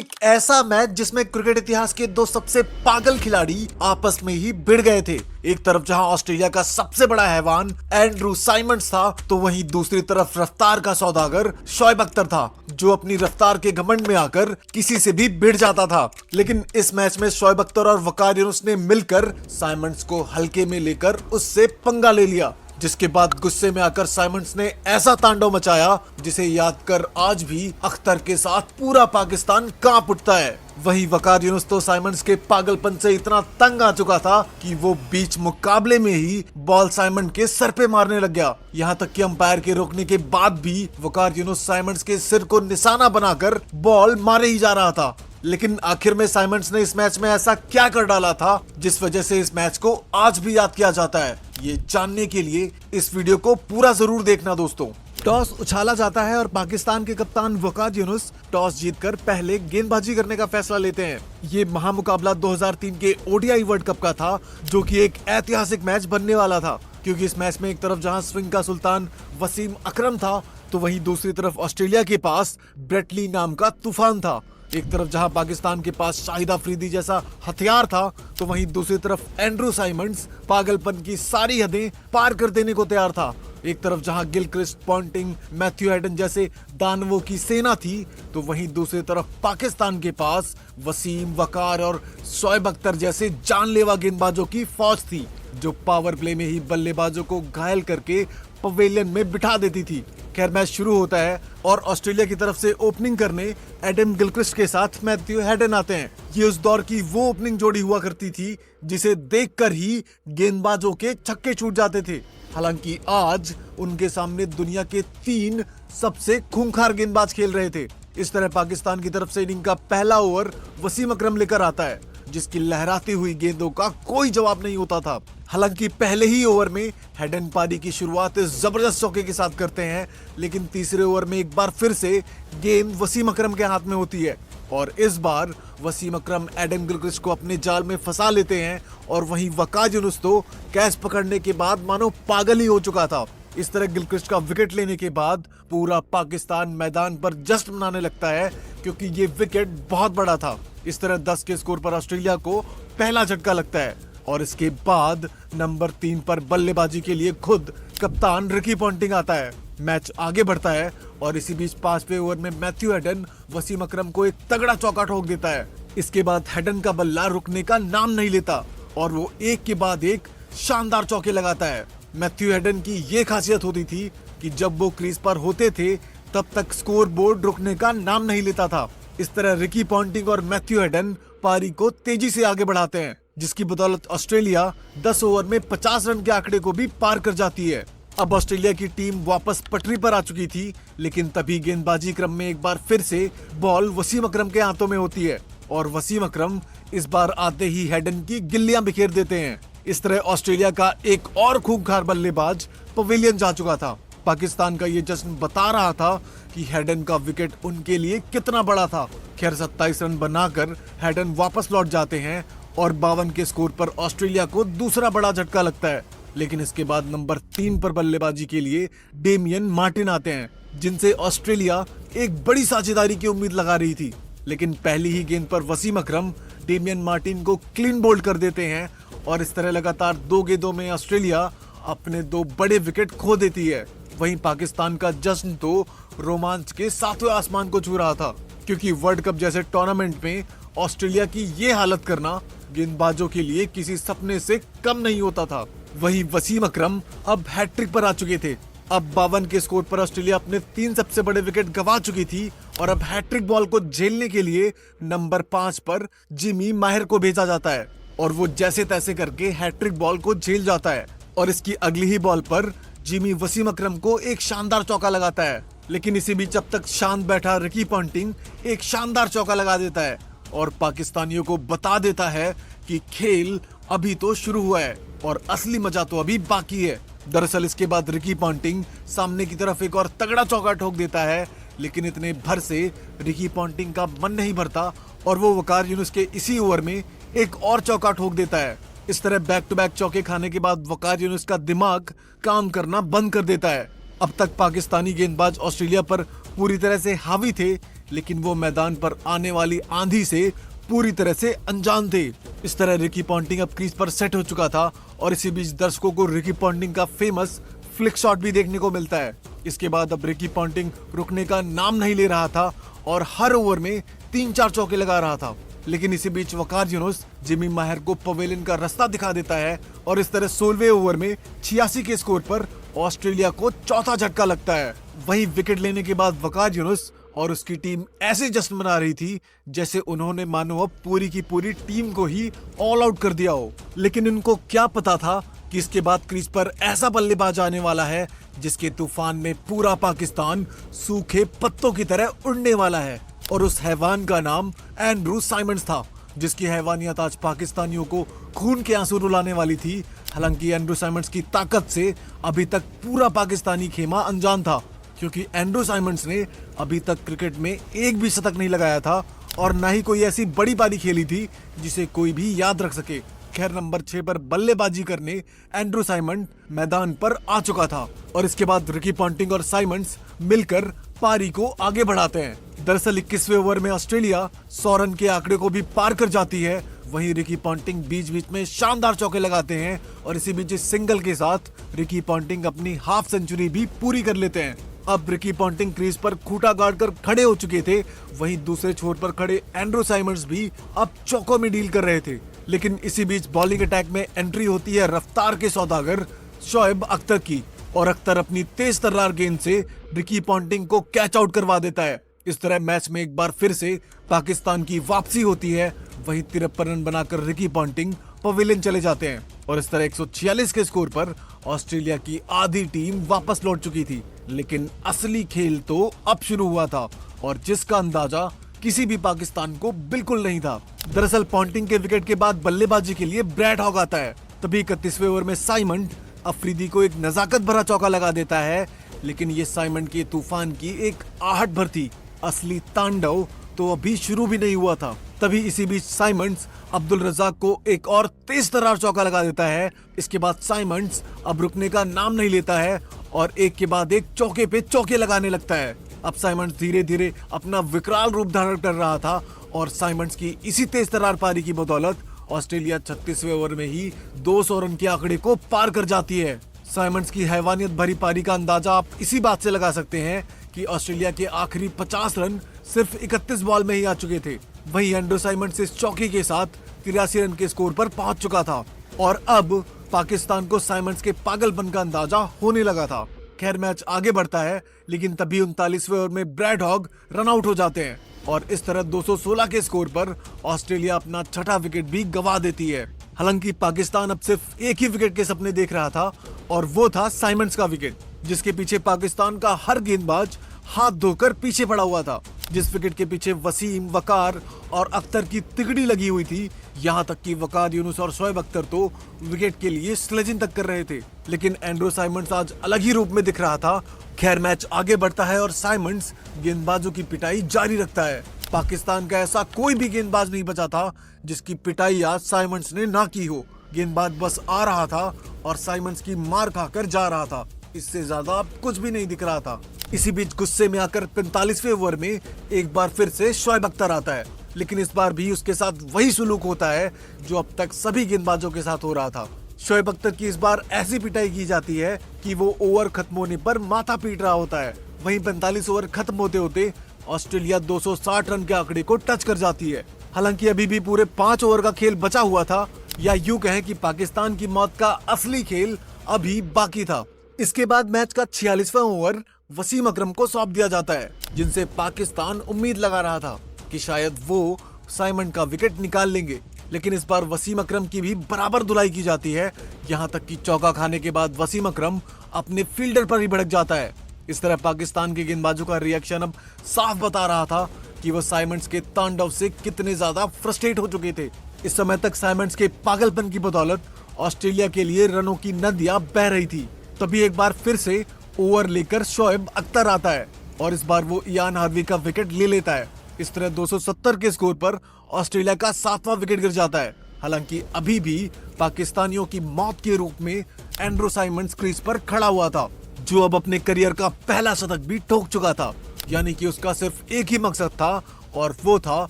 एक ऐसा मैच जिसमें क्रिकेट इतिहास के दो सबसे पागल खिलाड़ी आपस में ही भिड़ गए थे। एक तरफ जहां ऑस्ट्रेलिया का सबसे बड़ा हैवान एंड्रू साइमंड्स था, तो वहीं दूसरी तरफ रफ्तार का सौदागर शोएब अख्तर था, जो अपनी रफ्तार के घमंड में आकर किसी से भी भिड़ जाता था। लेकिन इस मैच में शोएब अख्तर और वकार यूनुस ने मिलकर साइमंड्स को हल्के में लेकर उससे पंगा ले लिया, जिसके बाद गुस्से में आकर साइमंड्स ने ऐसा तांडव मचाया जिसे याद कर आज भी अख्तर के साथ पूरा पाकिस्तान कांप उठता है। वहीं वकार यूनुस तो साइमंड्स के पागलपन से इतना तंग आ चुका था कि वो बीच मुकाबले में ही बॉल साइमंड के सर पे मारने लग गया। यहाँ तक कि अंपायर के रोकने के बाद भी वकार यूनुस साइमंड्स के सिर को निशाना बनाकर बॉल मारे ही जा रहा था। लेकिन आखिर में साइमंड्स ने इस मैच में ऐसा क्या कर डाला था जिस वजह से इस मैच को आज भी याद किया जाता है? ये जानने के लिए इस वीडियो को पूरा जरूर देखना दोस्तों। टॉस उछाला जाता है और पाकिस्तान के कप्तान वकार यूनुस टॉस जीतकर पहले गेंदबाजी करने का फैसला लेते हैं। ये महामुकाबला 2003 के ओडीआई वर्ल्ड कप का था, जो कि एक ऐतिहासिक मैच बनने वाला था, क्योंकि इस मैच में एक तरफ जहां स्विंग का सुल्तान वसीम अकरम था, तो वहीं दूसरी तरफ ऑस्ट्रेलिया के पास ब्रेट ली नाम का तूफान था। एक तरफ जहां पाकिस्तान के पास शाहिद अफरीदी जैसा हथियार था, तो वहीं दूसरी तरफ एंड्रू साइमंड्स पागलपन की सारी हदें पार कर देने को तैयार था। एक तरफ जहां गिलक्रिस्ट, पॉन्टिंग, मैथ्यू हेडन जैसे दानवों की सेना थी, तो वहीं दूसरी तरफ पाकिस्तान के पास वसीम, वकार और शोएब अख्तर जैसे जानलेवा गेंदबाजों की फौज थी, जो पावर प्ले में ही बल्लेबाजों को घायल करके पवेलियन में बिठा देती थी। खैर, मैच शुरू होता है और ऑस्ट्रेलिया की तरफ से ओपनिंग करने एडम गिलक्रिस्ट के साथ मैथ्यू हेडन आते हैं। ये उस दौर की वो ओपनिंग जोड़ी हुआ करती थी जिसे देखकर ही गेंदबाजों के छक्के छूट जाते थे। हालांकि आज उनके सामने दुनिया के 3 सबसे खूंखार गेंदबाज खेल रहे थे। इस तरह पाकिस्तान की तरफ से इनिंग का पहला ओवर वसीम अकरम लेकर आता है, जिसकी लहराती हुई गेंदों का कोई जवाब नहीं होता था। हालांकि पहले ही ओवर में हेडन पारी की शुरुआत जबरदस्त चौके के साथ करते हैं, लेकिन तीसरे ओवर में एक बार फिर से गेंद वसीम अकरम के हाथ में होती है और इस बार वसीम अकरम एडम गिलक्रिस्ट को अपने जाल में फंसा लेते हैं। और वहीं वकार यूनुस तो कैच पकड़ने के बाद मानो पागल ही हो चुका था। इस तरह गिलक्रिस्ट का विकेट लेने के बाद पूरा पाकिस्तान मैदान पर जश्न मनाने लगता है, क्योंकि ये विकेट बहुत बड़ा था। इस तरह 10 के स्कोर पर ऑस्ट्रेलिया को पहला झटका लगता है और इसके बाद नंबर 3 पर बल्लेबाजी के लिए खुद कप्तान रिकी पॉन्टिंग आता है। मैच आगे बढ़ता है और इसी बीच 5वें ओवर में मैथ्यू हेडन वसीम अकरम को एक तगड़ा चौका ठोक देता है। इसके बाद हेडन का बल्ला रुकने का नाम नहीं लेता और वो एक के बाद एक शानदार चौके लगाता है। मैथ्यू हेडन की ये खासियत होती थी कि जब वो क्रीज पर होते थे तब तक स्कोर बोर्ड रुकने का नाम नहीं लेता था। इस तरह रिकी पॉन्टिंग और मैथ्यू हेडन पारी को तेजी से आगे बढ़ाते हैं, जिसकी बदौलत ऑस्ट्रेलिया 10 ओवर में 50 रन के आंकड़े को भी पार कर जाती है। अब ऑस्ट्रेलिया की टीम वापस पटरी पर आ चुकी थी, लेकिन तभी गेंदबाजी क्रम में एक बार फिर से बॉल वसीम अकरम के हाथों में होती है और वसीम अकरम इस बार आते ही हेडन की गिल्लियां बिखेर देते हैं। इस तरह ऑस्ट्रेलिया का एक और खूंखार बल्लेबाज पवेलियन जा चुका था। पाकिस्तान का ये जश्न बता रहा था कि हेडन का विकेट उनके लिए कितना बड़ा था। खैर, 27 रन बनाकर हेडन वापस लौट जाते हैं और 52 के स्कोर पर ऑस्ट्रेलिया को दूसरा बड़ा झटका लगता है। लेकिन इसके बाद नंबर 3 पर बल्लेबाजी के लिए डेमियन मार्टिन आते हैं, जिनसे ऑस्ट्रेलिया एक बड़ी साझेदारी की उम्मीद लगा रही थी। लेकिन पहली ही गेंद पर वसीम अकरम डेमियन मार्टिन को क्लीन बोल्ड कर देते हैं और इस तरह लगातार 2 गेंदों में ऑस्ट्रेलिया अपने 2 बड़े विकेट खो देती है। वहीं पाकिस्तान का जश्न तो रोमांच के 7वें आसमान को छू रहा था, क्योंकि वर्ल्ड कप जैसे टूर्नामेंट में ऑस्ट्रेलिया की ये हालत करना गेंदबाजों के लिए किसी सपने से कम नहीं होता था। वहीं वसीम अकरम अब हैट्रिक पर आ चुके थे। अब 52 के स्कोर पर ऑस्ट्रेलिया अपने 3 सबसे बड़े विकेट गंवा चुकी थी और अब हैट्रिक बॉल को झेलने के लिए नंबर 5 पर जिमी माहिर को भेजा जाता है और वो जैसे तैसे करके हैट्रिक बॉल को झेल जाता है। और इसकी अगली ही बॉल पर जिमी वसीम अकरम को एक शानदार चौका लगाता है। लेकिन इसी बीच अब तक शांत बैठा रिकी पॉन्टिंग एक शानदार चौका लगा देता है और पाकिस्तानियों को बता देता है कि खेल अभी तो शुरू हुआ है और असली मजा तो अभी बाकी है। दरअसल इसके बाद रिकी पॉन्टिंग सामने की तरफ एक और तगड़ा चौका ठोक देता है, लेकिन इतने भर से रिकी पॉन्टिंग का मन नहीं भरता और वो वकार यूनुस के इसी ओवर में एक और चौका ठोक देता है। इस तरह बैक टू बैक चौके खाने के बाद वकार यूनुस का दिमाग काम करना बंद कर देता है। अब तक पाकिस्तानी गेंदबाज ऑस्ट्रेलिया पर पूरी तरह से हावी थे, लेकिन वो मैदान पर आने वाली आंधी से पूरी तरह से अनजान थे। इस तरह रिकी पॉन्टिंग अब क्रीज पर सेट हो चुका था और इसी बीच दर्शकों को रिकी पॉन्टिंग का फेमस फ्लिक शॉट भी देखने को मिलता है। इसके बाद अब रिकी पॉन्टिंग रुकने का नाम नहीं ले रहा था और हर ओवर में 3-4 चौके लगा रहा था। लेकिन इसी बीच वकार यूनुस जिमी माहिर को पवेलियन का रास्ता दिखा देता है और इस तरह 16वें ओवर में 86 के स्कोर पर ऑस्ट्रेलिया को चौथा झटका लगता है। वहीं विकेट लेने के बाद वकार यूनुस और उसकी टीम ऐसे जश्न मना रही थी जैसे उन्होंने मानो अब पूरी की पूरी टीम को ही ऑल आउट कर दिया हो। लेकिन उनको क्या पता था कि इसके बाद क्रीज पर ऐसा बल्लेबाज आने वाला है जिसके तूफान में पूरा पाकिस्तान सूखे पत्तों की तरह उड़ने वाला है। और उस हैवान का नाम एंड्रू साइमंड्स था, जिसकी हैवानियत आज पाकिस्तानियों को खून के आंसू रुलाने वाली थी। हालांकि एंड्रू साइमंड्स की ताकत से अभी तक पूरा पाकिस्तानी खेमा अनजान था, क्योंकि एंड्रू साइमंड्स ने अभी तक क्रिकेट में एक भी शतक नहीं लगाया था और न ही कोई ऐसी बड़ी पारी खेली थी जिसे कोई भी याद रख सके। खैर, नंबर 6 पर बल्लेबाजी करने एंड्रू साइमंड मैदान पर आ चुका था और इसके बाद रिकी पॉन्टिंग और साइमंड्स मिलकर पारी को आगे बढ़ाते हैं। दरअसल 21वें ओवर में ऑस्ट्रेलिया 100 रन के आंकड़े को भी पार कर जाती है। वहीं रिकी पॉन्टिंग बीच बीच में शानदार चौके लगाते हैं और इसी बीच इस सिंगल के साथ रिकी पॉन्टिंग अपनी हाफ सेंचुरी भी पूरी कर लेते हैं। अब रिकी पॉन्टिंग क्रीज पर खूंटा गाड़ कर खड़े हो चुके थे। वहीं दूसरे छोर पर खड़े एंड्रू साइमंड्स भी अब चौकों में डील कर रहे थे। लेकिन इसी बीच बॉलिंग अटैक में एंट्री होती है रफ्तार के सौदागर शोएब अख्तर की और अख्तर अपनी तेज तर्रार गेंद से रिकी पॉन्टिंग को कैच आउट करवा देता है। इस तरह मैच में एक बार फिर से पाकिस्तान की वापसी होती है। वहीं 53 रन बनाकर रिकी पॉन्टिंग पवेलियन चले जाते हैं और इस तरह 146 के स्कोर पर ऑस्ट्रेलिया की आधी टीम वापस लौट चुकी थी। लेकिन असली खेल तो अब शुरू हुआ था और जिसका अंदाजा किसी भी पाकिस्तान को बिल्कुल नहीं था। दरअसल पॉन्टिंग के विकेट के बाद बल्लेबाजी के लिए ब्रैड हॉग आता है। तभी 31वें ओवर में साइमंड अफरीदी को एक नजाकत भरा चौका लगा देता है। लेकिन ये साइमंड के तूफान की एक आहट भर थी, असली तांडव तो अभी शुरू भी नहीं हुआ था। तभी इसी बीच साइमंड्स अब्दुल रज़ाक को एक और तेज तर्रार चौका लगा देता है। इसके बाद साइमंड्स अब रुकने का नाम नहीं लेता है और एक के बाद एक चौके पे चौके लगाने लगता है। अब साइमंड्स धीरे धीरे अपना विकराल रूप धारण कर रहा था और साइमंड्स की इसी तेज तर्रार पारी की बदौलत ऑस्ट्रेलिया 36वें ओवर में ही 200 रन के आंकड़े को पार कर जाती है। साइमंड्स की हैवानियत भरी पारी का अंदाजा आप इसी बात से लगा सकते हैं कि ऑस्ट्रेलिया के आखिरी 50 रन सिर्फ 31 बॉल में ही आ चुके थे। वहीं एंड्रू साइमंड्स इस चौके के साथ 83 रन के स्कोर पर पहुंच चुका था और अब पाकिस्तान को साइमंड्स के पागलपन का अंदाजा होने लगा था। खैर, मैच आगे बढ़ता है लेकिन तभी 39वें ओवर में ब्रैड हॉग रन आउट हो जाते हैं और इस तरह 216 के स्कोर पर ऑस्ट्रेलिया अपना छठा विकेट भी गंवा देती है। हालांकि पाकिस्तान अब सिर्फ एक ही विकेट के सपने देख रहा था और वो था साइमंड्स का विकेट, जिसके पीछे पाकिस्तान का हर गेंदबाज हाथ धोकर पीछे पड़ा हुआ था। जिस विकेट के पीछे वसीम, वकार और अख्तर की तिगड़ी लगी हुई थी, यहाँ तक कि वकार यूनुस और शोएब अख्तर तो विकेट के लिए स्लेजिंग तक कर रहे थे। लेकिन एंड्रू साइमंड्स आज अलग ही रूप में दिख रहा था। खैर, मैच आगे बढ़ता है और साइमंड्स गेंदबाजों की पिटाई जारी रखता है। पाकिस्तान का ऐसा कोई भी गेंदबाज नहीं बचा था जिसकी पिटाई आज साइमंड्स ने ना की हो। गेंदबाज बस आ रहा था और साइमंड्स की मार खाकर जा रहा था। इससे ज्यादा अब कुछ भी नहीं दिख रहा था। इसी बीच गुस्से में आकर 45वें ओवर में एक बार फिर से शोएब अख्तर आता है, लेकिन इस बार भी उसके साथ वही सुलूक होता है जो अब तक सभी गेंदबाजों के साथ हो रहा था। शोएब अख्तर की इस बार ऐसी पिटाई की जाती है कि वो ओवर खत्म होने पर माथा पीट रहा होता है। वहीं 45 ओवर खत्म होते होते ऑस्ट्रेलिया 260 रन के आंकड़े को टच कर जाती है। हालांकि अभी भी पूरे 5 ओवर का खेल बचा हुआ था, या यूं कहें कि पाकिस्तान की मौत का असली खेल अभी बाकी था। इसके बाद मैच का 46वां ओवर वसीम अकरम को सौंप दिया जाता है, जिनसे पाकिस्तान उम्मीद लगा रहा था कि शायद वो साइमंड का विकेट निकाल लेंगे। लेकिन इस बार वसीम अकरम की भी बराबर धुलाई की जाती है, यहाँ तक कि चौका खाने के बाद वसीम अकरम अपने फील्डर पर ही भड़क जाता है। इस तरह पाकिस्तान के गेंदबाजों का रिएक्शन अब साफ बता रहा था कि वो साइमंड्स के तांडव से कितने ज्यादा फ्रस्ट्रेट हो चुके थे। इस समय तक साइमंड्स के पागलपन की बदौलत ऑस्ट्रेलिया के लिए रनों की नदियां बह रही थी। तभी एक बार फिर से ओवर लेकर शोएब अख्तर आता है और इस बार वो इयान हार्वी का विकेट ले लेता है। इस तरह 270 के स्कोर पर ऑस्ट्रेलिया का 7वां विकेट गिर जाता है। हालांकि अभी भी पाकिस्तानियों की मौत के रूप में एंड्रू साइमंड्स क्रीज पर खड़ा हुआ था, जो अब अपने करियर का पहला शतक भी ठोक चुका था। यानी कि उसका सिर्फ एक ही मकसद था और वो था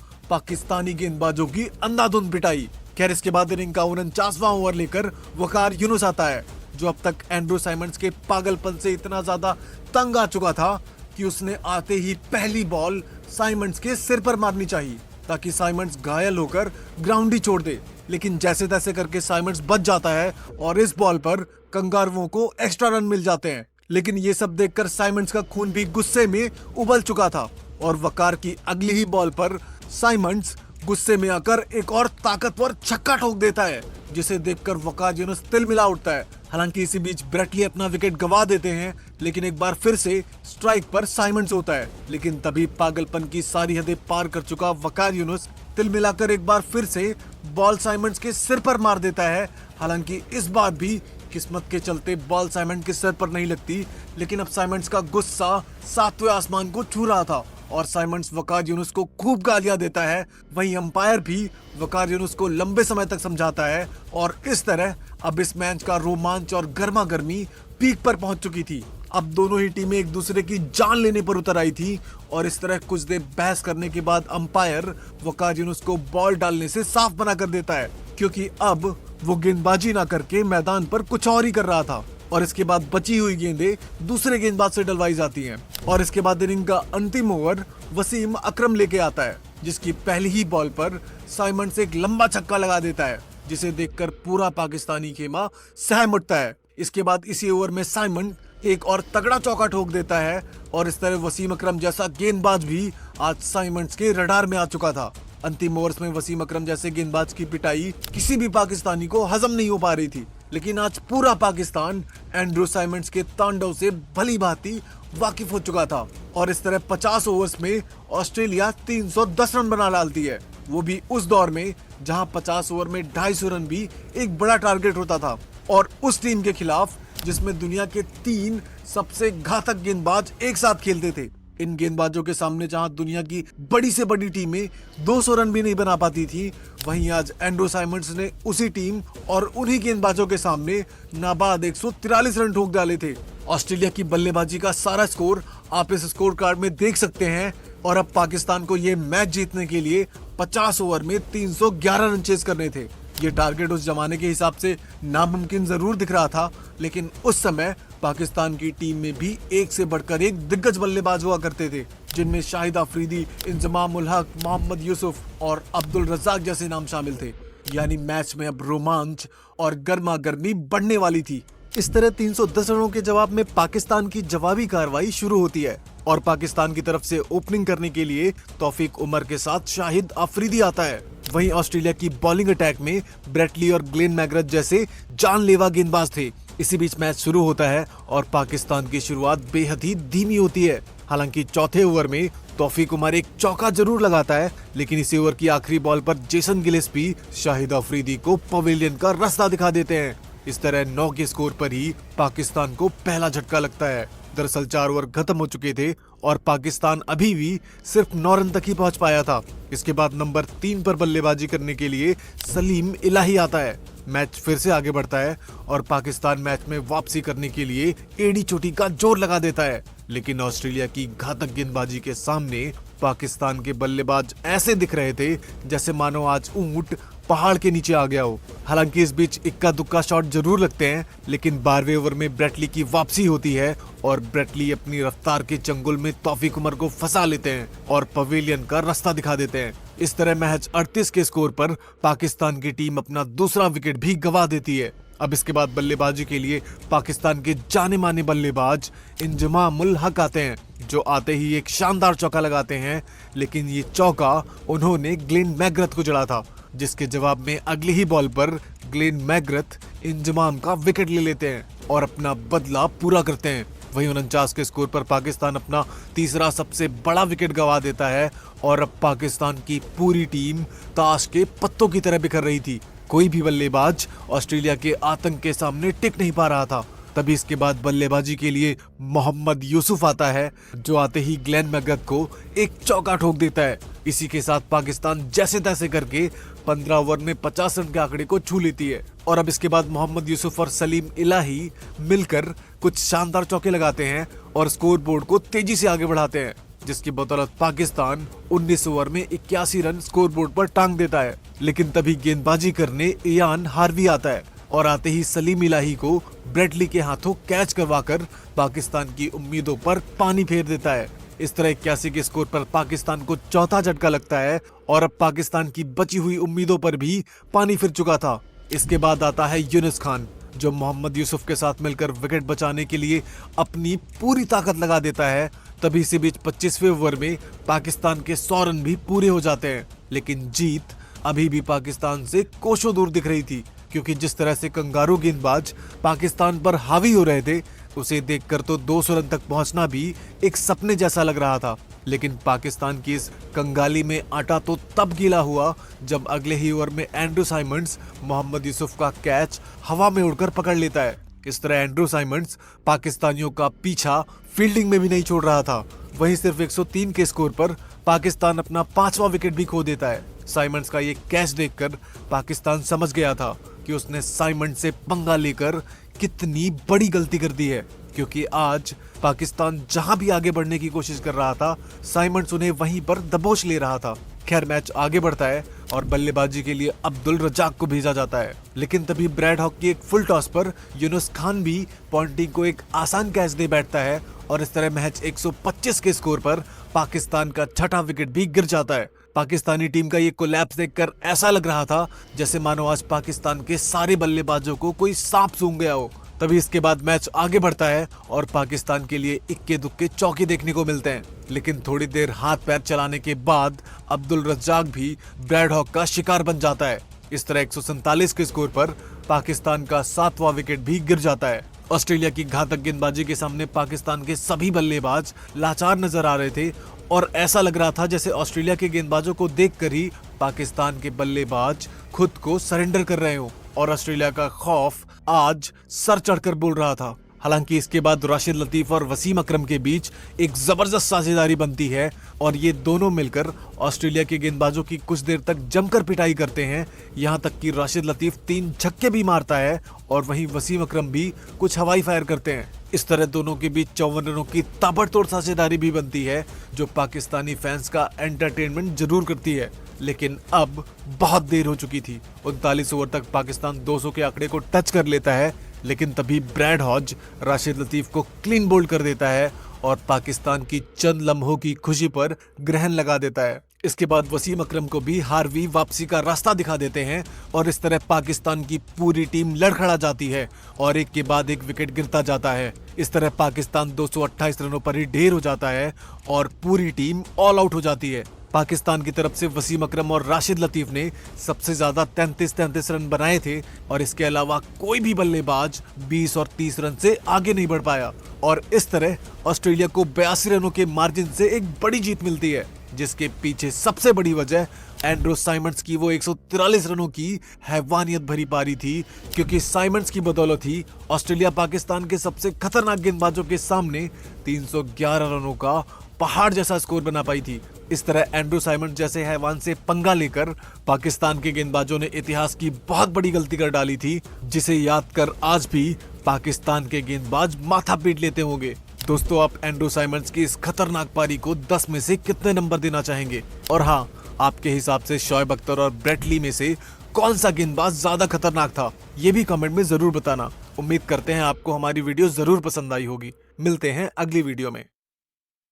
पाकिस्तानी गेंदबाजों की अंधाधुंध पिटाई। खैर इसके बाद इनिंग का 49वां ओवर लेकर वकार यूनुस आता है, जो अब तक एंड्रू साइमंड्स के पागलपन से इतना ज्यादा तंग आ चुका था कि उसने आते ही पहली बॉल साइमंड्स के सिर पर मारनी चाहिए ताकि साइमंड्स घायल होकर ग्राउंड ही छोड़ दे। लेकिन जैसे तैसे करके साइमंड्स बच जाता है और इस बॉल पर कंगारुओं को एक्स्ट्रा रन मिल जाते हैं। लेकिन ये सब देखकर साइमंड्स का खून भी गुस्से में उबल चुका था और वकार की अगली ही बॉल पर साइमंड्स गुस्से में आकर एक और ताकतवर छक्का ठोक देता है, जिसे देखकर वकार यूनुस तिलमिला उठता है। हालांकि इसी बीच ब्रेटली अपना विकेट गंवा देते हैं, लेकिन एक बार फिर से स्ट्राइक पर साइमंड्स होता है। लेकिन तभी पागलपन की सारी हदें पार कर चुका वकार यूनुस तिलमिलाकर एक बार फिर से बॉल साइमंड्स के सिर पर मार देता है। हालांकि इस बार भी किस्मत के चलते बॉल साइमंड्स के सिर पर नहीं लगती, लेकिन अब साइमंड्स का गुस्सा सातवें आसमान को छू रहा था और साइमंड्स वकार यूनुस को खूब गालियां देता है। वहीं अंपायर भी वकार यूनुस को लंबे समय तक समझाता है और इस तरह अब इस मैच का रोमांच और गर्मा गर्मी पीक पर पहुंच चुकी थी। अब दोनों ही टीमें एक दूसरे की जान लेने पर उतर आई थी और इस तरह कुछ देर बहस करने के बाद अंपायर वकार यूनुस को बॉल डालने से साफ मना कर देता है, क्योंकि अब वो गेंदबाजी ना करके मैदान पर कुछ और ही कर रहा था। और इसके बाद बची हुई गेंदें दूसरे गेंदबाज से डलवाई जाती हैं और इसके बाद इनिंग का अंतिम ओवर वसीम अकरम लेके आता है, जिसकी पहली ही बॉल पर साइमंड्स एक लंबा छक्का लगा देता है, जिसे देखकर पूरा पाकिस्तानी खेमा सहम उठता है। इसके बाद इसी ओवर में साइमंड एक और तगड़ा चौका ठोक देता है और इस तरह वसीम अकरम जैसा गेंदबाज भी आज साइमंड्स के रडार में आ चुका था। अंतिम ओवर्स में वसीम अकरम जैसे गेंदबाज की पिटाई किसी भी पाकिस्तानी को हजम नहीं हो पा रही थी, लेकिन आज पूरा पाकिस्तान एंड्रू साइमंड्स के तांडव से भली भांति वाकिफ हो चुका था और इस तरह 50 ओवर्स में ऑस्ट्रेलिया 310 रन बना डालती है, वो भी उस दौर में जहां 50 ओवर में 250 रन भी एक बड़ा टारगेट होता था और उस टीम के खिलाफ जिसमें दुनिया के 3 सबसे घातक गेंदबाज एक साथ खेलते थे। इन गेंदबाजों के सामने जहां दुनिया की बड़ी से बड़ी टीमें 200 रन भी नहीं बना पाती थी, वहीं आज एंड्रू साइमंड्स ने उसी टीम और उन्हीं गेंदबाजों के सामने नाबाद 143 रन ठोक डाले थे। ऑस्ट्रेलिया की बल्लेबाजी का सारा स्कोर आप इस स्कोर कार्ड में देख सकते हैं और अब पाकिस्तान को ये मैच जीतने के लिए 50 ओवर में 311 रन चेज करने थे। ये टारगेट उस जमाने के हिसाब से नामुमकिन जरूर दिख रहा था, लेकिन उस समय पाकिस्तान की टीम में भी एक से बढ़कर एक दिग्गज बल्लेबाज हुआ करते थे, जिनमें शाहिद अफरीदी, इंजमाम उल हक, मोहम्मद यूसुफ और अब्दुल रज्जाक जैसे नाम शामिल थे। यानी मैच में अब रोमांच और गर्मा गर्मी बढ़ने वाली थी। इस तरह 310 रनों के जवाब में पाकिस्तान की जवाबी कार्रवाई शुरू होती है और पाकिस्तान की तरफ से ओपनिंग करने के लिए तौफीक उमर के साथ शाहिद अफरीदी आता है। वहीं ऑस्ट्रेलिया की बॉलिंग अटैक में ब्रेटली और ग्लेन मैग्रथ जैसे जानलेवा गेंदबाज थे। इसी बीच मैच शुरू होता है और पाकिस्तान की शुरुआत बेहद ही धीमी होती है। हालांकि चौथे ओवर में तौफीक उमर एक चौका जरूर लगाता है, लेकिन इसी ओवर की आखिरी बॉल पर जेसन गिलेस्पी शाहिद अफरीदी को पवेलियन का रास्ता दिखा देते हैं। इस तरह 9 के स्कोर पर ही पाकिस्तान को पहला झटका लगता है। दरअसल 4 ओवर खत्म हो चुके थे और पाकिस्तान अभी भी सिर्फ 9 रन तक ही पहुंच पाया था। इसके बाद नंबर 3 पर बल्लेबाजी करने के लिए सलीम इलाही आता है। मैच फिर से आगे बढ़ता है और पाकिस्तान मैच में वापसी करने के लिए एड़ी चोटी का जोर लगा देता है, लेकिन ऑस्ट्रेलिया की घातक गेंदबाजी के सामने पाकिस्तान के बल्लेबाज ऐसे दिख रहे थे जैसे मानो आज ऊंट पहाड़ के नीचे आ गया हो। हालांकि इस बीच इक्का दुक्का शॉट जरूर लगते हैं, लेकिन 12वें ओवर में ब्रेटली की वापसी होती है और ब्रेटली अपनी रफ्तार के चंगुल में तौफीक उमर को फंसा लेते हैं और पवेलियन का रास्ता दिखा देते हैं। इस तरह महज 38 के स्कोर पर पाकिस्तान की टीम अपना दूसरा विकेट भी गंवा देती है। अब इसके बाद बल्लेबाजी के लिए पाकिस्तान के जाने माने बल्लेबाज इंजमाम उल हक आते हैं, जो आते ही एक शानदार चौका लगाते हैं, लेकिन ये चौका उन्होंने ग्लेन मैग्रथ को जड़ा था, जिसके जवाब में अगली ही बॉल पर ग्लेन मैग्रथ इंजमाम का विकेट ले लेते हैं और अपना बदला पूरा करते हैं। वहीं 49 के स्कोर पर पाकिस्तान अपना तीसरा सबसे बड़ा विकेट गंवा देता है और अब पाकिस्तान की पूरी टीम ताश के पत्तों की तरह बिखर रही थी। कोई भी बल्लेबाज ऑस्ट्रेलिया के आतंक के सामने टिक नहीं पा रहा था। तभी इसके बाद बल्लेबाजी के लिए मोहम्मद यूसुफ आता है, जो आते ही ग्लेन मैग्रथ को एक चौका ठोक देता है। इसी के साथ पाकिस्तान जैसे तैसे करके 15 ओवर में 50 रन के आंकड़े को छू लेती है और अब इसके बाद मोहम्मद यूसुफ और सलीम इलाही मिलकर कुछ शानदार चौके लगाते हैं और स्कोर बोर्ड को तेजी से आगे बढ़ाते हैं। जिसकी बदौलत पाकिस्तान 19 ओवर में 81 रन स्कोरबोर्ड पर टांग देता है। लेकिन तभी गेंदबाजी करने इयान हार्वी आता है और आते ही सलीम इलाही को ब्रेडली के हाथों कैच करवाकर पाकिस्तान की उम्मीदों पर पानी फेर देता है। इस तरह 81 के स्कोर पर पाकिस्तान को चौथा झटका लगता है और अब पाकिस्तान की बची हुई उम्मीदों पर भी पानी फिर चुका था। इसके बाद आता है यूनुस खान, जो मोहम्मद यूसुफ के साथ मिलकर विकेट बचाने के लिए अपनी पूरी ताकत लगा देता है। तभी इसी बीच 25वें ओवर में पाकिस्तान के 100 रन भी पूरे हो जाते हैं। लेकिन जीत अभी भी पाकिस्तान से कोसों दूर दिख रही थी, क्योंकि जिस तरह से कंगारू गेंदबाज पाकिस्तान पर हावी हो रहे थे, उसे देखकर तो 200 रन तक पहुंचना भी एक सपने जैसा लग रहा था। लेकिन पाकिस्तान की इस कंगाली में आटा तो तब गीला हुआ जब अगले ही ओवर में एंड्रू साइमंड्स मोहम्मद यूसुफ का कैच हवा में उड़कर पकड़ लेता है। इस तरह एंड्रू साइमंड्स पाकिस्तानियों का पीछा फील्डिंग में भी नहीं छोड़ रहा था। वहीं सिर्फ 103 के स्कोर पर पाकिस्तान अपना 5वां विकेट भी खो देता है। साइमंड्स का ये कैच देखकर पाकिस्तान समझ गया था कि उसने साइमंड से पंगा लेकर कितनी बड़ी गलती कर दी है, क्योंकि आज पाकिस्तान जहां भी आगे बढ़ने की कोशिश कर रहा था, साइमंड्स उन्हें वहीं पर दबोच ले रहा था। खैर, मैच आगे बढ़ता है और बल्लेबाजी के लिए अब्दुल रज्जाक को भेजा जाता है। लेकिन तभी ब्रैड हॉक की एक फुल टॉस पर यूनुस खान भी पॉन्टिंग को एक आसान कैच दे बैठता है और इस तरह महज 125 के स्कोर पर पाकिस्तान का छठा विकेट भी गिर जाता है। पाकिस्तानी टीम का ये कोलैप्स देखकर ऐसा लग रहा था जैसे मानो आज पाकिस्तान के सारे बल्लेबाजों को कोई सांप सूंघ गया हो। तभी इसके बाद मैच आगे बढ़ता है और पाकिस्तान के लिए इक्के दुक्के चौके देखने को मिलते हैं। लेकिन थोड़ी देर हाथ पैर चलाने के बाद अब्दुल रज्जाक भी ब्रैड हॉक का शिकार बन जाता है। इस तरह 147 के स्कोर पर पाकिस्तान का 7वां विकेट भी गिर जाता है। ऑस्ट्रेलिया की घातक गेंदबाजी के सामने पाकिस्तान के सभी बल्लेबाज लाचार नजर आ रहे थे और ऐसा लग रहा था जैसे ऑस्ट्रेलिया के गेंदबाजों को देखकर ही पाकिस्तान के बल्लेबाज खुद को सरेंडर कर रहे हो और ऑस्ट्रेलिया का खौफ आज सर चढ़कर बोल रहा था। हालांकि इसके बाद राशिद लतीफ और वसीम अकरम के बीच एक जबरदस्त साझेदारी बनती है और ये दोनों मिलकर ऑस्ट्रेलिया के गेंदबाजों की कुछ देर तक जमकर पिटाई करते हैं। यहां तक कि राशिद लतीफ 3 छक्के भी मारता है और वहीं वसीम अकरम भी कुछ हवाई फायर करते हैं। इस तरह दोनों के बीच 54 रनों की ताबड़तोड़ साझेदारी भी बनती है, जो पाकिस्तानी फैंस का एंटरटेनमेंट जरूर करती है। लेकिन अब बहुत देर हो चुकी थी। 39 ओवर तक पाकिस्तान 200 के आंकड़े को टच कर लेता है, लेकिन तभी ब्रैड हॉज राशिद लतीफ को क्लीन बोल्ड कर देता है और पाकिस्तान की चंद लम्हों की खुशी पर ग्रहण लगा देता है। इसके बाद वसीम अकरम को भी हार्वी वापसी का रास्ता दिखा देते हैं और इस तरह पाकिस्तान की पूरी टीम लड़खड़ा जाती है और एक के बाद एक विकेट गिरता जाता है। इस तरह पाकिस्तान 228 रनों पर ही ढेर हो जाता है और पूरी टीम ऑल आउट हो जाती है। पाकिस्तान की तरफ से वसीम अकरम और राशिद लतीफ ने सबसे ज्यादा 33 रन बनाए थे और इसके अलावा कोई भी बल्लेबाज 20 और 30 रन से आगे नहीं बढ़ पाया और इस तरह ऑस्ट्रेलिया को 82 रनों के मार्जिन से एक बड़ी जीत मिलती है, जिसके पीछे सबसे बड़ी वजह एंड्रू साइमंड्स की वो 143 रनों की हैवानियत भरी पारी थी, क्योंकि साइमंड्स की बदौलत ही ऑस्ट्रेलिया पाकिस्तान के सबसे खतरनाक गेंदबाजों के सामने 311 रनों का पहाड़ जैसा स्कोर बना पाई थी। इस तरह एंड्रू साइमंड्स जैसे हैवान से पंगा लेकर पाकिस्तान के गेंदबाजों ने इतिहास की बहुत बड़ी गलती कर डाली थी, जिसे याद कर आज भी पाकिस्तान के गेंदबाज माथा पीट लेते होंगे। दोस्तों, आप एंड्रू साइमंड्स की इस खतरनाक पारी को 10 में से कितने नंबर देना चाहेंगे? और हाँ, आपके हिसाब से शोएब अख्तर और ब्रेट ली में से कौन सा गेंदबाज ज्यादा खतरनाक था, ये भी कमेंट में जरूर बताना। उम्मीद करते हैं आपको हमारी वीडियो जरूर पसंद आई होगी। मिलते हैं अगली वीडियो में।